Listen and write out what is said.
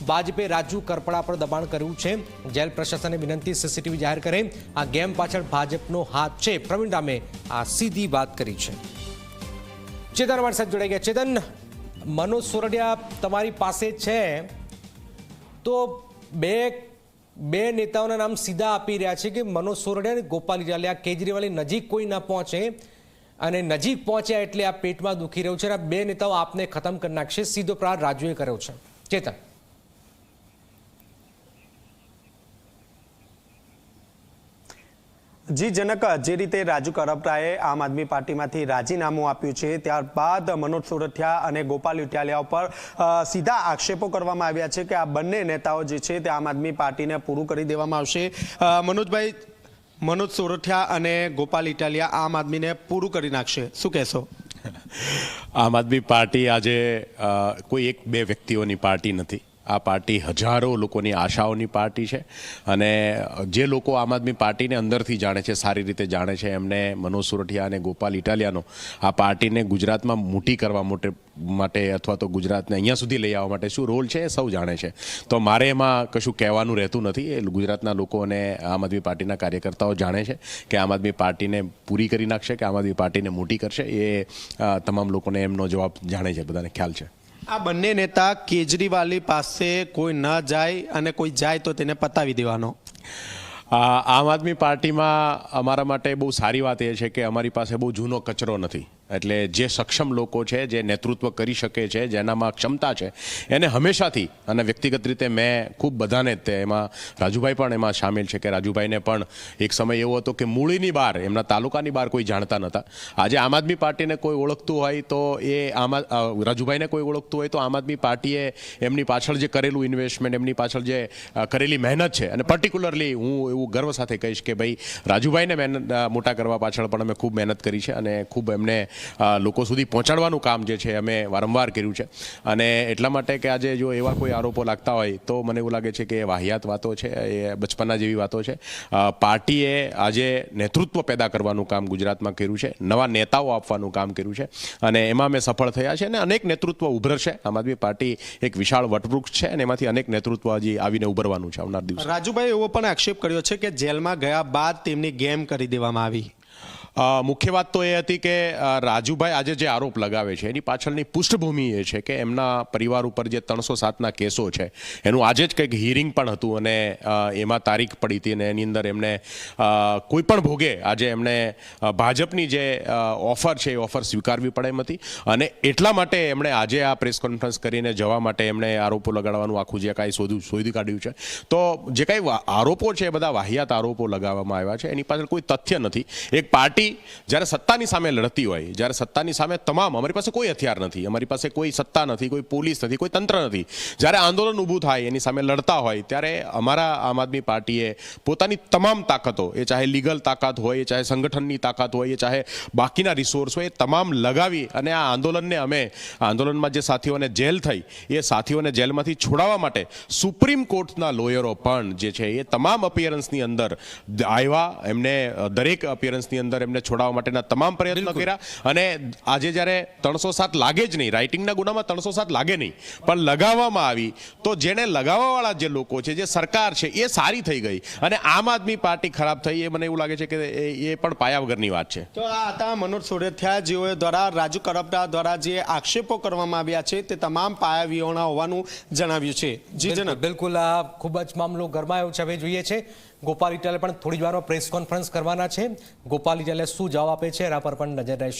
ભાજપે રાજુ કરપડા પર દબાણ કર્યું છે। જેલ પ્રશાસને વિનંતી સીસીટીવી જાહેર કરે। આ ગેમ પાછળ ભાજપનો હાથ છે। પ્રવીણ રામે આ સીધી વાત કરી છે। ચેતન અમારી સાથે જોડાઈ ગયા। ચેતન, મનોજ સોરઠિયા તમારી પાસે છે તો બે નેતાઓના નામ સીધા આપી રહ્યા છે કે મનોજ સોરઠિયા અને ગોપાલ ઇટાલિયા કેજરીવાલની નજીક કોઈ ન પહોંચે અને નજીક પહોંચ્યા એટલે આ પેટમાં દુખી રહ્યું છે। આ બે નેતાઓ આપને ખતમ કરી નાખશે, સીધો પ્રહાર રાજુએ કર્યો છે। ચેતન, જી જનક, જે રીતે રાજુ કરપડાએ આમ આદમી પાર્ટીમાંથી રાજીનામું આપ્યું છે ત્યારબાદ મનોજ સોરઠિયા અને ગોપાલ ઇટાલિયા ઉપર સીધા આક્ષેપો કરવામાં આવ્યા છે કે આ બંને નેતાઓ જે છે તે આમ આદમી પાર્ટીને પૂરું કરી દેવામાં આવશે। મનોજભાઈ, મનોજ સોરઠિયા અને ગોપાલ ઇટાલિયા આમ આદમીને પૂરું કરી નાખશે, શું કહેશો? આમ આદમી પાર્ટી આજે કોઈ એક બે વ્યક્તિઓની પાર્ટી નથી। આ પાર્ટી હજારો લોકોની આશાઓની પાર્ટી છે અને જે લોકો આમ આદમી પાર્ટીને અંદરથી જાણે છે, સારી રીતે જાણે છે, એમને મનોજ સોરઠિયા અને ગોપાલ ઇટાલિયાનો આ પાર્ટીને ગુજરાતમાં મોટી કરવા માટે અથવા તો ગુજરાતને અહીંયા સુધી લઈ આવવા માટે શું રોલ છે એ સૌ જાણે છે। તો મારે એમાં કશું કહેવાનું રહેતું નથી। એ ગુજરાતના લોકો અને આમ આદમી પાર્ટીના કાર્યકર્તાઓ જાણે છે કે આમ આદમી પાર્ટીને પૂરી કરી નાખશે, કે આમ આદમી પાર્ટીને મોટી કરશે। એ તમામ લોકોને એમનો જવાબ જાણે છે, બધાને ખ્યાલ છે। આ બંને નેતા કેજરીવાલ પાસે કોઈ ન જાય અને કોઈ જાય તો તેને પતાવી દેવાનો। આમ આદમી પાર્ટીમાં અમારા માટે બહુ સારી વાત એ છે કે અમારી પાસે બહુ જૂનો કચરો નથી। એટલે જે સક્ષમ લોકો છે, જે નેતૃત્વ કરી શકે છે, જેનામાં ક્ષમતા છે, એને હંમેશાથી અને વ્યક્તિગત રીતે મેં ખૂબ બધાને એમાં રાજુભાઈ પણ એમાં સામેલ છે કે રાજુભાઈને પણ એક સમય એવો હતો કે મૂળીની બહાર, એમના તાલુકાની બહાર કોઈ જાણતા નહોતા। આજે આમ આદમી પાર્ટીને કોઈ ઓળખતું હોય તો એ રાજુભાઈને કોઈ ઓળખતું હોય તો આમ આદમી પાર્ટીએ એમની પાછળ જે કરેલું ઇન્વેસ્ટમેન્ટ, એમની પાછળ જે કરેલી મહેનત છે, અને પર્ટિક્યુલરલી હું એવું ગર્વ સાથે કહીશ કે ભાઈ રાજુભાઈને મહેનત મોટા કરવા પાછળ પણ અમે ખૂબ મહેનત કરી છે અને ખૂબ એમને લોકો સુધી પહોંચાડવાનું કામ જે છે અમે વારંવાર કર્યું છે। અને એટલા માટે કે આજે જો એવા કોઈ આરોપો લાગતા હોય તો મને એવું લાગે છે કે એ વાહિયાત વાતો છે, એ બચપના જેવી વાતો છે। પાર્ટીએ આજે નેતૃત્વ પેદા કરવાનું કામ ગુજરાતમાં કર્યું છે, નવા નેતાઓ આપવાનું કામ કર્યું છે અને એમાં અમે સફળ થયા છે અને અનેક નેતૃત્વ ઉભરશે। આમ આદમી પાર્ટી એક વિશાળ વટવૃક્ષ છે અને એમાંથી અનેક નેતૃત્વ હજી આવીને ઉભરવાનું છે આવનાર દિવસ। રાજુભાઈ એવો પણ આક્ષેપ કર્યો છે કે જેલમાં ગયા બાદ તેમની ગેમ કરી દેવામાં આવી। મુખ્ય વાત તો એ હતી કે રાજુભાઈ આજે જે આરોપ લગાવે છે એની પાછળની પૃષ્ઠભૂમિ એ છે કે એમના પરિવાર ઉપર જે 307ના કેસો છે એનું આજે જ કંઈક હિયરિંગ પણ હતું અને એમાં તારીખ પડી હતી અને એની અંદર એમને કોઈ પણ ભોગે આજે એમને ભાજપની જે ઓફર છે એ ઓફર સ્વીકારવી પડે એમ હતી અને એટલા માટે એમણે આજે આ પ્રેસ કોન્ફરન્સ કરીને જવા માટે એમણે આરોપો લગાડવાનું આખું જે કાંઈ શોધી કાઢ્યું છે। તો જે કાંઈ આરોપો છે એ બધા વાહિયાત આરોપો લગાવવામાં આવ્યા છે, એની પાછળ કોઈ તથ્ય નથી। એક પાર્ટી જ્યારે સત્તાની સામે લડતી હોય, જ્યારે સત્તાની સામે તમામ, અમારી પાસે કોઈ હથિયાર નથી, અમારી પાસે કોઈ સત્તા નથી, કોઈ પોલીસ નથી, કોઈ તંત્ર નથી, જ્યારે આંદોલન ઊભું થાય એની સામે લડતા હોય ત્યારે અમારા આમ આદમી પાર્ટીએ પોતાની તમામ તાકાતો, એ ચાહે લીગલ તાકાત હોય, એ ચાહે સંગઠનની તાકાત હોય, એ ચાહે બાકીના રિસોર્સ હોય, એ તમામ લગાવી અને આ આંદોલનને અમે આંદોલનમાં જે સાથીઓને જેલ થઈ એ સાથીઓને જેલમાંથી છોડાવવા માટે સુપ્રીમ કોર્ટના લોયરો પણ જે છે એ તમામ અપિયરન્સની અંદર આવ્યા, એમને દરેક અપિયરન્સની અંદર એમને છોડાવવા માટેના તમામ પ્રયત્નો કર્યા અને આજે જ્યારે 307 લાગે જ નહીં, રાઇટિંગના ગુનામાં 307 લાગે નહીં, પણ લગાવવામાં આવી તો જેને લગાવવાવાળા જે લોકો છે, જે સરકાર છે, એ સારી થઈ ગઈ અને આમ આદમી પાર્ટી ખરાબ થઈ, એ મને એવું લાગે છે કે એ પણ પાયા વગરની વાત છે। તો આ હતા મનોજ સોરઠિયા જેઓ દ્વારા રાજુ કરપડા દ્વારા જે આક્ષેપો કરવામાં આવ્યા છે તે તમામ પાયા વિહોણા હોવાનું જણાવ્યું છે। જી જનક, બિલકુલ આ ખૂબ જ મામલો ગરમાયો છે। હવે જોઈએ છે ગોપાલ ઇટાલિયા પણ થોડી જ વારમાં પ્રેસ કોન્ફરન્સ કરવાના છે। ગોપાલ ઇટાલિયા શું જવાબ આપે છે એના પર પણ નજર રહેશે।